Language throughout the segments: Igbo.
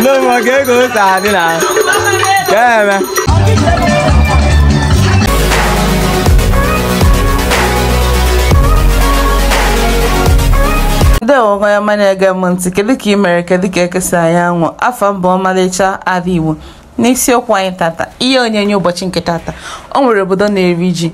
No more go Sadina. The Oga Mania Gammonti, Kediki America, the Kekasayan, Afambo Malecha, Adiwu, Nixio Quine Tata, Ion and you watching Ketata, Honorable Donne Rigi,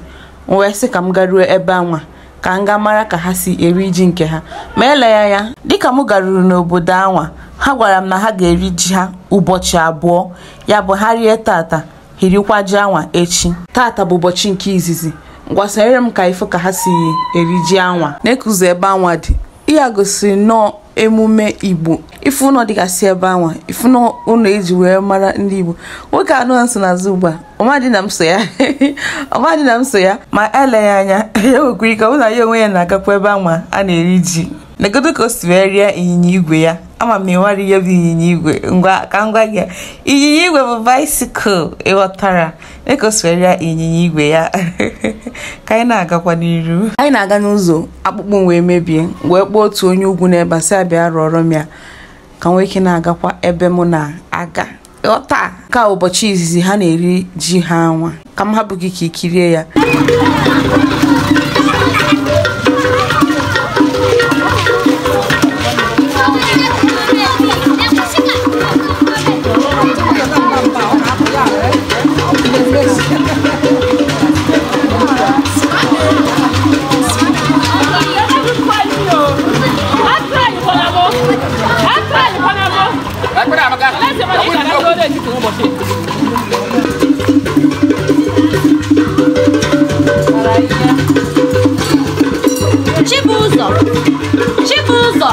West Kamgaru Ebama, Kanga Maraka Hasi, a region Keha, Melaya, Dikamugaru no Budawa, Hagwaram Nahage Rigia, Ubocha Bo, Yabo Harriet Tata, Hirukwa Jawa, Echi, Tata Bubochin Kizizi, Wasaram Kaifoka Hasi, a Rigianwa, Nekuze Banwadi. Iya gosi no emume Igbo ifu no dikasi ebe anwa ifu no unu eji wee mara ndị Igbo nwoke anụ nso na zuba ọmadị na mso ya ọmadị na mso ya ma ele anya ya okwiri ka ụna ya onwe ya na-agakwa ebe anwa a na-eri ji negodo ka o si wee rie ịnyịnya igwe ya ama m ịwari ya bụ ịnyịnya igwe ngwa ka ngwa gị ịnyịnya igwe bụ bicycle ịghọtara ka o si wee rie ịnyịnya igwe ya ka anyị na-agakwa n'iru anyị na-aga n'ụzọ akpụkpọ wee mebie wee kpọọ otu onye ugwu n'ebe a sị abịa rụọrọ m ya ka nwee ike na-agakwa ebe mụ na-aga ghọta ka ụbọchị izizi ha na-eri ji ha anwa ka m hapụ gị ka ikirie ya Chibuzo.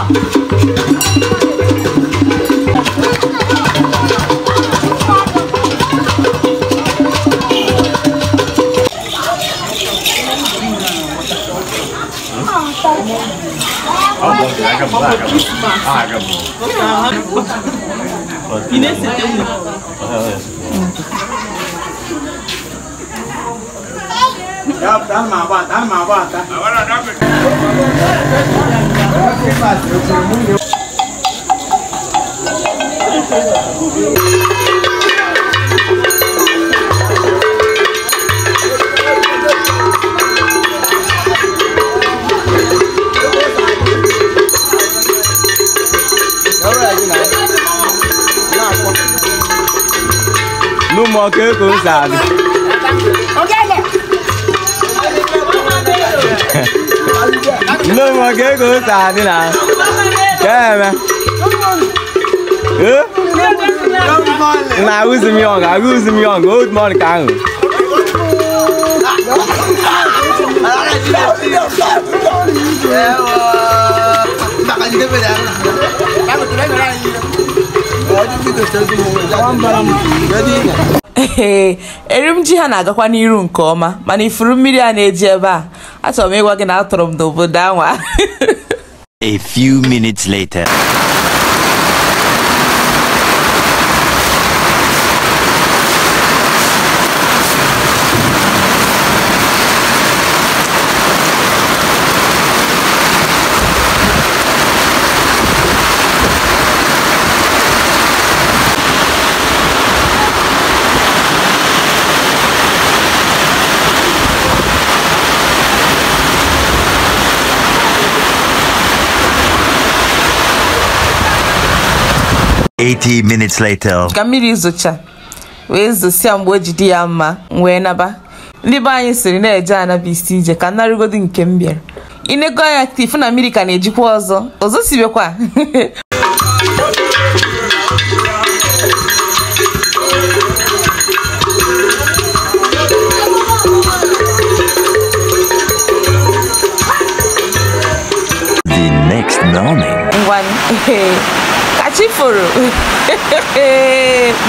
No more go sad. No more go sad now. Nah, who's him young? Who's him young? Old man can. Erim ji ha na-agakwa n'iru nke ọma mana ifuru mmiri a na-eji ebe a achọrọ m ịgwa gị na atọrọ m n'obodo anwa. A few minutes later. $80 minutes later. Kamiri zocha wee zosia mgbe ojidi ya mma wee naba ndị be anyị siri na-eje anabi isi ije ka narugodi nke m bịara inego anya aktif na mmiri ka na-ejikwa ọzọ sibekwa The next morning. Chiforo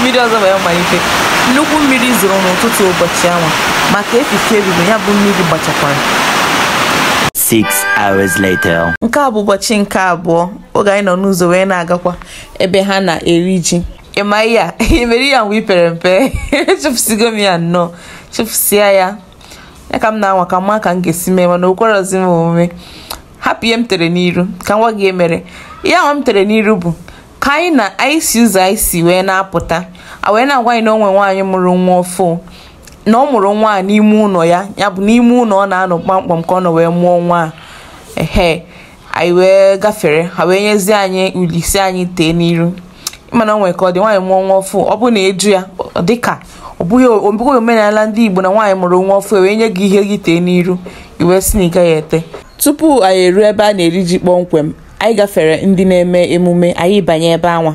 mmiri ọzọ wee malite nnukwu mmiri zoro n'ụtụtụ ụbọchị anwa maka efife ebibo ya bụ mmiri gbachakwara 6 hours later. nke a bụ ụbọchị nke abụọ oge anyị nọ n'ụzọ wee na-agakwa ebe ha na-eri ji ịma ya imeri ya mgbe ipere mpe chefusigo m ya nnọọ chefusia ya ka m na-anwa ka mma ka m ga-esi mee mana okwerozi m omume hapụ ihe m tere n'iru ka nwa gị emere ihe ahụ m tere n'iru bụ ka anyị si ụzọ anyị si wee na-apụta wee na-agwa anyị na onwe nwaanyị mụrụ nwa ọfụ na ọ mụrụ nwa n'ime ụlọ ya bụ n'ime ụlọ ọ na-anọ kpamkpam ka ọ nọ wee mụọ nwa anyị wee gafere ha wee nyezie anyị ulisi anyị tee n'iru mana o nwere ka ọ dị nwaanyị mụọ nwa ọfụ ọ bụ na eju ya dịka ọ bụghị omenala ndị Igbo na nwaanyị mụrụ nwa ọfụ wee nye gị ihe gị tee n'iru iwe si na ị gaghị ete. Tupu anyị eruo ebe a na-eri ji kpọmkwem anyị gafere ndị na-eme emume anyị banye ebe anwa.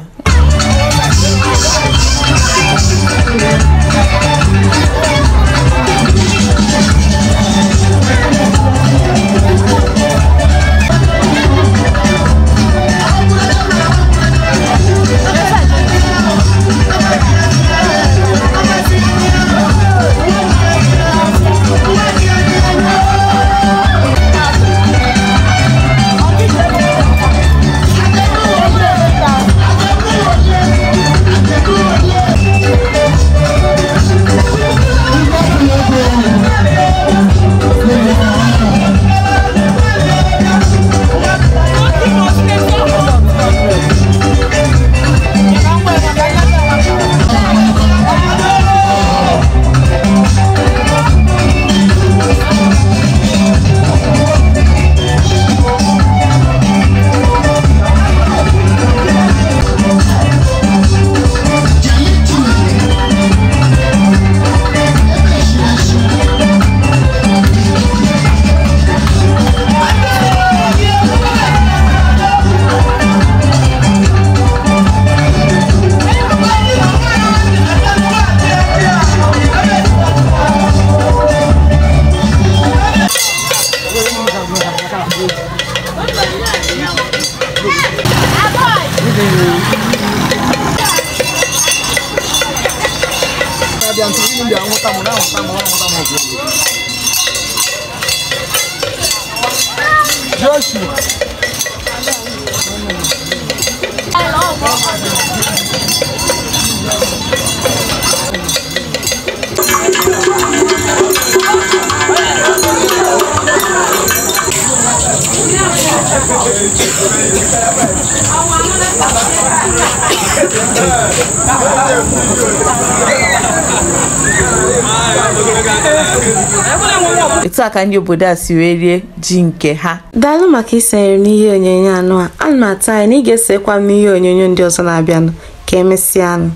Etu a ka ndị obodo a si wee rie ji nke ha. Daalụ maka isonyere n'ihe onyonyo anụ a. Ana m atụ anya na ị ga-esekwa m n'ihe onyonyo ndị ọzọ na-abịanụ. Ka emesịanụ.